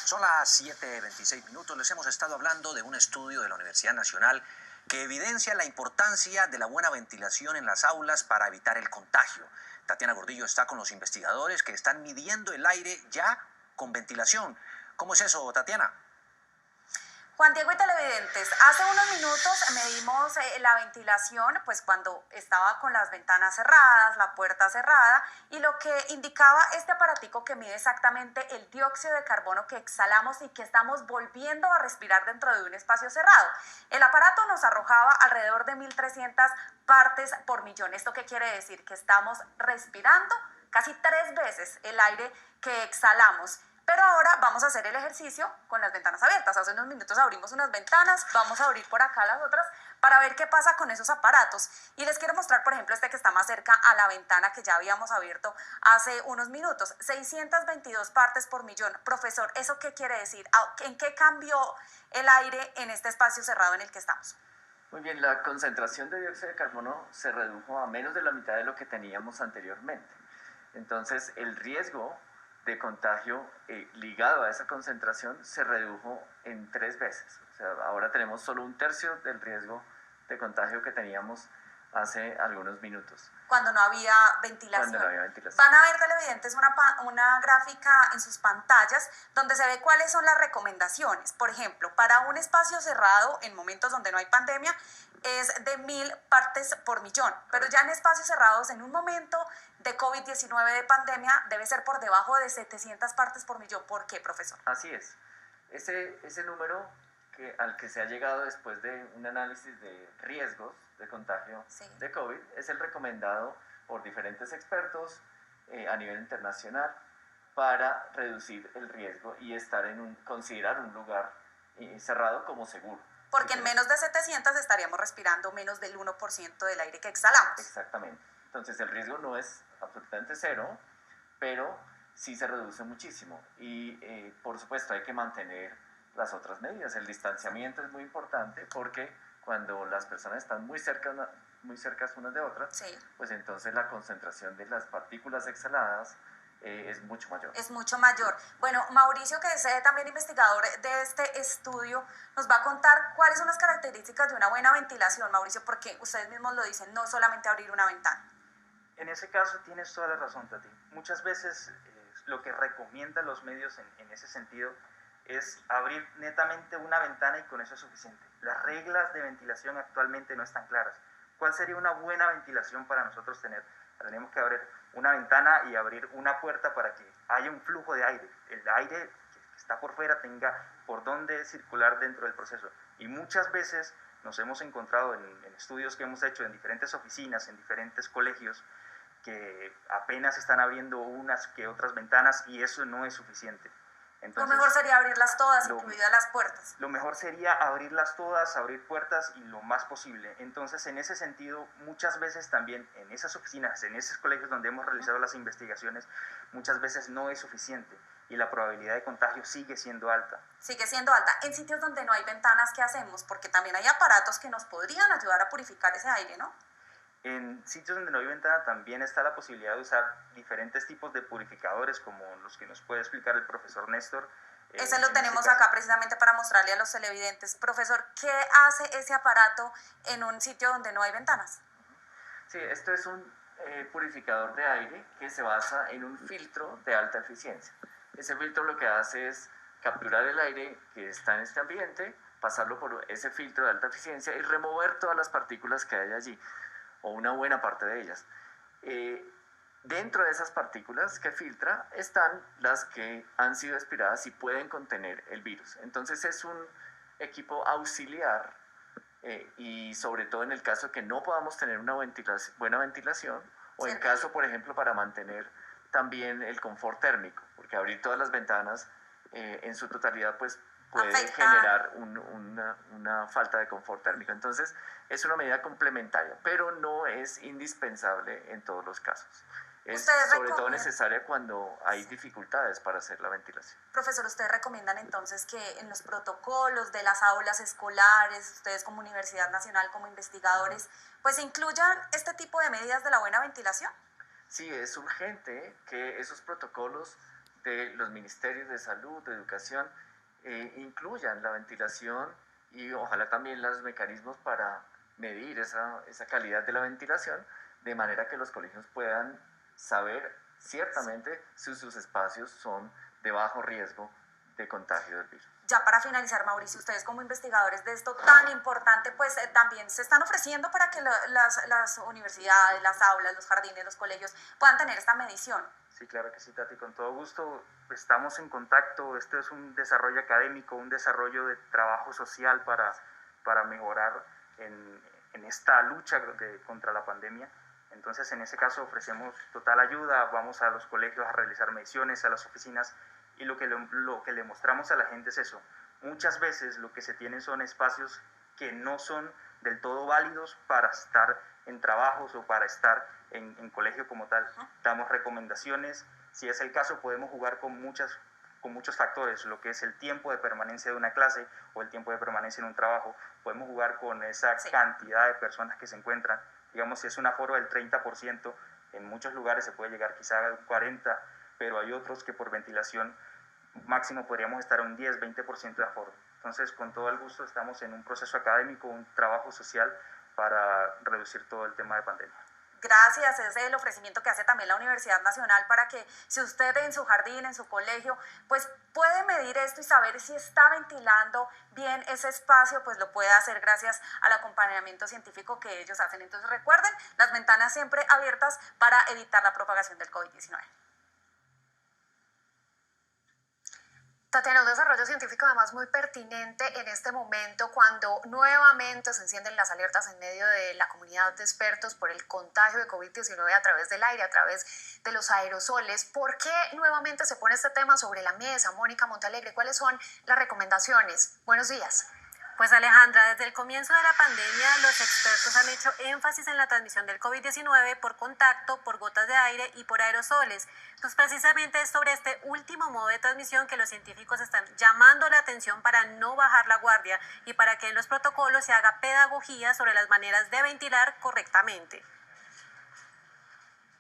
Son las 7:26. Les hemos estado hablando de un estudio de la Universidad Nacional que evidencia la importancia de la buena ventilación en las aulas para evitar el contagio. Tatiana Gordillo está con los investigadores que están midiendo el aire ya con ventilación. ¿Cómo es eso, Tatiana? Juan Diego y televidentes, hace unos minutos medimos la ventilación, pues cuando estaba con las ventanas cerradas, la puerta cerrada, y lo que indicaba este aparatico que mide exactamente el dióxido de carbono que exhalamos y que estamos volviendo a respirar dentro de un espacio cerrado. El aparato nos arrojaba alrededor de 1.300 partes por millón. ¿Esto qué quiere decir? Que estamos respirando casi 3 veces el aire que exhalamos. Pero ahora vamos a hacer el ejercicio con las ventanas abiertas. Hace unos minutos abrimos unas ventanas, vamos a abrir por acá las otras para ver qué pasa con esos aparatos. Y les quiero mostrar, por ejemplo, este que está más cerca a la ventana que ya habíamos abierto hace unos minutos. 622 partes por millón. Profesor, ¿eso qué quiere decir? ¿En qué cambió el aire en este espacio cerrado en el que estamos? Muy bien, la concentración de dióxido de carbono se redujo a menos de la mitad de lo que teníamos anteriormente. Entonces, el riesgo de contagio ligado a esa concentración se redujo en 3 veces. O sea, ahora tenemos solo 1/3 del riesgo de contagio que teníamos hace algunos minutos. Cuando no había ventilación. Cuando no había ventilación. Van a ver, televidentes, una gráfica en sus pantallas donde se ve cuáles son las recomendaciones. Por ejemplo, para un espacio cerrado en momentos donde no hay pandemia es de 1.000 partes por millón, pero ya en espacios cerrados en un momento de COVID-19 de pandemia debe ser por debajo de 700 partes por millón. ¿Por qué, profesor? Así es. Ese número al que se ha llegado después de un análisis de riesgos de contagio de COVID es el recomendado por diferentes expertos a nivel internacional para reducir el riesgo y considerar un lugar cerrado como seguro. Porque en menos de 700 estaríamos respirando menos del 1% del aire que exhalamos. Exactamente. Entonces el riesgo no es absolutamente cero, pero sí se reduce muchísimo. Y por supuesto hay que mantener las otras medidas. El distanciamiento es muy importante porque cuando las personas están muy cerca unas de otras, pues entonces la concentración de las partículas exhaladas es mucho mayor. Es mucho mayor. Bueno, Mauricio, que es también investigador de este estudio, nos va a contar cuáles son las características de una buena ventilación, Mauricio, porque ustedes mismos lo dicen, no solamente abrir una ventana. En ese caso tienes toda la razón, Tati. Muchas veces lo que recomiendan los medios en ese sentido es abrir netamente una ventana y con eso es suficiente. Las reglas de ventilación actualmente no están claras. ¿Cuál sería una buena ventilación para nosotros tener? Tenemos que abrir una ventana y abrir una puerta para que haya un flujo de aire. El aire que está por fuera tenga por dónde circular dentro del proceso. Y muchas veces nos hemos encontrado en estudios que hemos hecho en diferentes oficinas, en diferentes colegios, que apenas están abriendo unas que otras ventanas y eso no es suficiente. Entonces, lo mejor sería abrirlas todas, incluidas las puertas. Lo mejor sería abrirlas todas, abrir puertas y lo más posible. Entonces, en ese sentido, muchas veces también en esas oficinas, en esos colegios donde hemos realizado las investigaciones, muchas veces no es suficiente y la probabilidad de contagio sigue siendo alta. Sigue siendo alta. En sitios donde no hay ventanas, ¿qué hacemos? Porque también hay aparatos que nos podrían ayudar a purificar ese aire, ¿no? En sitios donde no hay ventana también está la posibilidad de usar diferentes tipos de purificadores como los que nos puede explicar el profesor Néstor. Ese lo tenemos acá precisamente para mostrarle a los televidentes. Profesor, ¿qué hace ese aparato en un sitio donde no hay ventanas? Sí, esto es un purificador de aire que se basa en un filtro de alta eficiencia. Ese filtro lo que hace es capturar el aire que está en este ambiente, pasarlo por ese filtro de alta eficiencia y remover todas las partículas que hay allí, o una buena parte de ellas. Dentro de esas partículas que filtra están las que han sido expiradas y pueden contener el virus. Entonces es un equipo auxiliar y sobre todo en el caso que no podamos tener una buena ventilación o en caso, por ejemplo, para mantener también el confort térmico, porque abrir todas las ventanas en su totalidad pues puede generar una falta de confort térmico. Entonces, es una medida complementaria, pero no es indispensable en todos los casos. Es sobre todo necesaria cuando hay dificultades para hacer la ventilación. Profesor, ¿ustedes recomiendan entonces que en los protocolos de las aulas escolares, ustedes como Universidad Nacional, como investigadores, pues incluyan este tipo de medidas de la buena ventilación? Sí, es urgente que esos protocolos de los ministerios de salud, de educación, incluyan la ventilación y ojalá también los mecanismos para medir esa calidad de la ventilación, de manera que los colegios puedan saber ciertamente si sus espacios son de bajo riesgo de contagio del virus. Ya para finalizar, Mauricio, ustedes como investigadores de esto tan importante, pues también se están ofreciendo para que las universidades, las aulas, los jardines, los colegios puedan tener esta medición. Sí, claro que sí, Tati, con todo gusto estamos en contacto. Esto es un desarrollo académico, un desarrollo de trabajo social para mejorar en esta lucha contra la pandemia. Entonces, en ese caso ofrecemos total ayuda, vamos a los colegios a realizar mediciones, a las oficinas, y lo que le mostramos a la gente es eso. Muchas veces lo que se tienen son espacios que no son del todo válidos para estar en trabajos o para estar en colegio como tal. Damos recomendaciones, si es el caso podemos jugar con muchos factores, lo que es el tiempo de permanencia de una clase o el tiempo de permanencia en un trabajo. Podemos jugar con esa cantidad de personas que se encuentran. Digamos, si es un aforo del 30%, en muchos lugares se puede llegar quizá a un 40%, pero hay otros que por ventilación máximo podríamos estar a un 10-20% de aforo. Entonces, con todo el gusto estamos en un proceso académico, un trabajo social para reducir todo el tema de pandemia. Gracias, ese es el ofrecimiento que hace también la Universidad Nacional para que si usted en su jardín, en su colegio, pues puede medir esto y saber si está ventilando bien ese espacio, pues lo puede hacer gracias al acompañamiento científico que ellos hacen. Entonces recuerden, las ventanas siempre abiertas para evitar la propagación del COVID-19. Tatiana, un desarrollo científico además muy pertinente en este momento cuando nuevamente se encienden las alertas en medio de la comunidad de expertos por el contagio de COVID-19 a través del aire, a través de los aerosoles. ¿Por qué nuevamente se pone este tema sobre la mesa? Mónica Montalegre, ¿cuáles son las recomendaciones? Buenos días. Pues Alejandra, desde el comienzo de la pandemia los expertos han hecho énfasis en la transmisión del COVID-19 por contacto, por gotas de aire y por aerosoles. Pues precisamente es sobre este último modo de transmisión que los científicos están llamando la atención para no bajar la guardia y para que en los protocolos se haga pedagogía sobre las maneras de ventilar correctamente.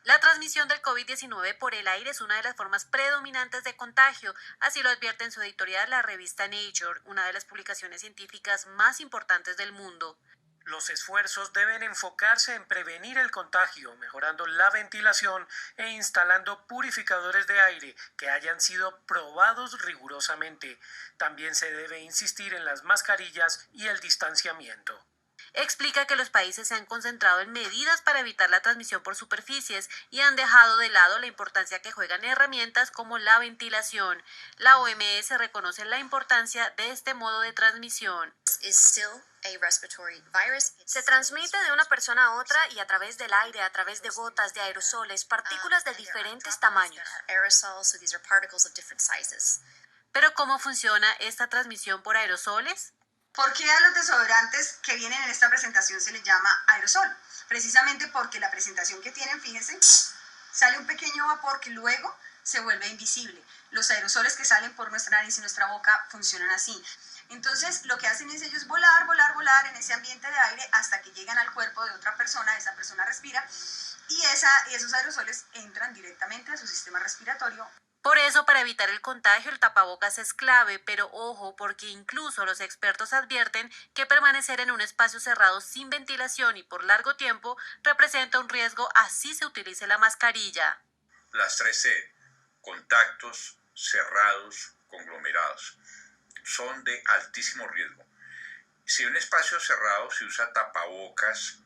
La transmisión del COVID-19 por el aire es una de las formas predominantes de contagio, así lo advierte en su editorial la revista Nature, una de las publicaciones científicas más importantes del mundo. Los esfuerzos deben enfocarse en prevenir el contagio, mejorando la ventilación e instalando purificadores de aire que hayan sido probados rigurosamente. También se debe insistir en las mascarillas y el distanciamiento. Explica que los países se han concentrado en medidas para evitar la transmisión por superficies y han dejado de lado la importancia que juegan herramientas como la ventilación. La OMS reconoce la importancia de este modo de transmisión. Se transmite de una persona a otra y a través del aire, a través de gotas, de aerosoles, partículas de diferentes tamaños. ¿Pero cómo funciona esta transmisión por aerosoles? ¿Por qué a los desodorantes que vienen en esta presentación se les llama aerosol? Precisamente porque la presentación que tienen, fíjense, sale un pequeño vapor que luego se vuelve invisible. Los aerosoles que salen por nuestra nariz y nuestra boca funcionan así. Entonces, lo que hacen es ellos volar en ese ambiente de aire hasta que llegan al cuerpo de otra persona, esa persona respira y esos aerosoles entran directamente a su sistema respiratorio. Por eso, para evitar el contagio, el tapabocas es clave, pero ojo, porque incluso los expertos advierten que permanecer en un espacio cerrado sin ventilación y por largo tiempo representa un riesgo, así se utilice la mascarilla. Las 3C, contactos cerrados, conglomerados, son de altísimo riesgo. Si en un espacio cerrado se usa tapabocas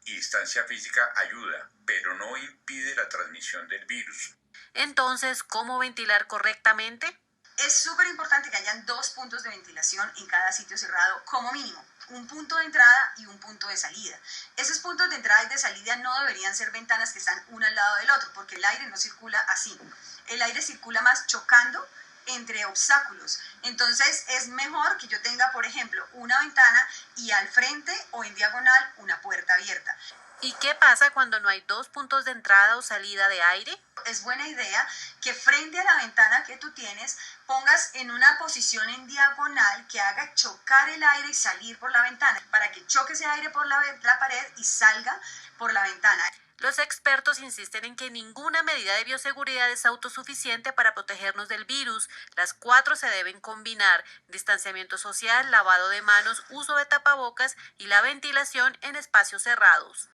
y distancia física, ayuda, pero no impide la transmisión del virus. Entonces, ¿cómo ventilar correctamente? Es súper importante que hayan 2 puntos de ventilación en cada sitio cerrado como mínimo. Un punto de entrada y un punto de salida. Esos puntos de entrada y de salida no deberían ser ventanas que están una al lado del otro, porque el aire no circula así. El aire circula más chocando entre obstáculos. Entonces es mejor que yo tenga, por ejemplo, una ventana y al frente o en diagonal una puerta abierta. ¿Y qué pasa cuando no hay 2 puntos de entrada o salida de aire? Es buena idea que frente a la ventana que tú tienes pongas en una posición en diagonal que haga chocar el aire y salir por la ventana, para que choque ese aire por la pared y salga por la ventana. Los expertos insisten en que ninguna medida de bioseguridad es autosuficiente para protegernos del virus. Las 4 se deben combinar: distanciamiento social, lavado de manos, uso de tapabocas y la ventilación en espacios cerrados.